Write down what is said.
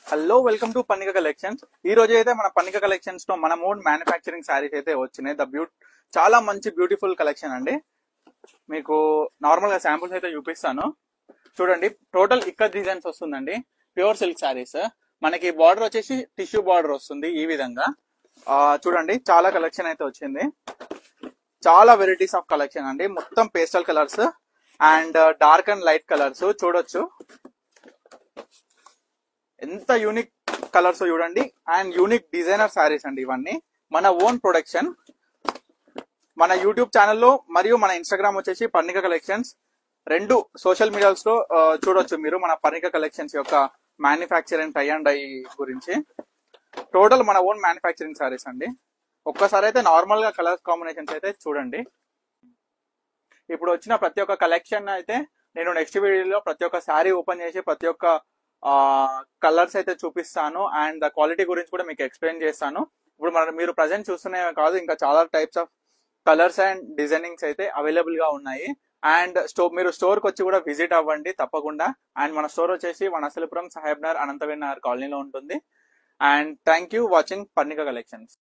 Hello welcome to Pannika collections. ఈ రోజు అయితే మన పన్నిక కలెక్షన్స్ లో మన ఓన్ మ్యానుఫ్యాక్చరింగ్ శారీస్ అయితే వచ్చినాయి. చాలా మంచి బ్యూటిఫుల్ కలెక్షన్ అండి. మీకు నార్మల్ గా శాంపుల్స్ అయితే చూపిస్తాను. చూడండి, టోటల్ ఇక్కడ డిజైన్స్ వస్తుందండి. Pure silk saris. మనకి బార్డర్ వచ్చేసి టిష్యూ బార్డర్ వస్తుంది ఈ విధంగా. చూడండి, చాలా కలెక్షన్ అయితే వచ్చింది. చాలా వెరైటీస్ ఆఫ్ కలెక్షన్ అండి. మొత్తం pastel colours and dark and light colours చూడొచ్చు. ఎంత యూనిక్ కలర్స్ చూడండి. అండ్ యూనిక్ డిజైనర్ శారీస్ అండి ఇవన్నీ. మన ఓన్ ప్రొడక్షన్. మన యూట్యూబ్ ఛానల్లో మరియు మన ఇన్స్టాగ్రామ్ వచ్చేసి పన్నిక కలెక్షన్స్. రెండు సోషల్ మీడియాస్ లో చూడొచ్చు మీరు మన పన్నిక కలెక్షన్స్ యొక్క మ్యానుఫ్యాక్చరింగ్ టై అండ్ డై గురించి. టోటల్ మన ఓన్ మ్యానుఫ్యాక్చరింగ్ శారీస్ అండి. ఒక్కసారి అయితే నార్మల్ గా కలర్ కాంబినేషన్స్ అయితే చూడండి. ఇప్పుడు వచ్చిన ప్రతి ఒక్క కలెక్షన్ అయితే నేను నెక్స్ట్ వీడియోలో ప్రతి ఒక్క శారీ ఓపెన్ చేసి ప్రతి ఒక్క కలర్స్ అయితే చూపిస్తాను. అండ్ క్వాలిటీ గురించి కూడా మీకు ఎక్స్ప్లెయిన్ చేస్తాను. ఇప్పుడు మీరు ప్రజెంట్ చూస్తున్నే కాదు, ఇంకా చాలా types of colours and designings అయితే అవైలబుల్ గా ఉన్నాయి. అండ్ మీరు స్టోర్ కి వచ్చి కూడా విజిట్ అవ్వండి తప్పకుండా. అండ్ మన స్టోర్ వచ్చేసి వనస్థలిపురం, సాహెబ్ నగర్, అనంతవేల్ నగర్ కాలనీలో ఉంటుంది. And thank you watching Pannika collections.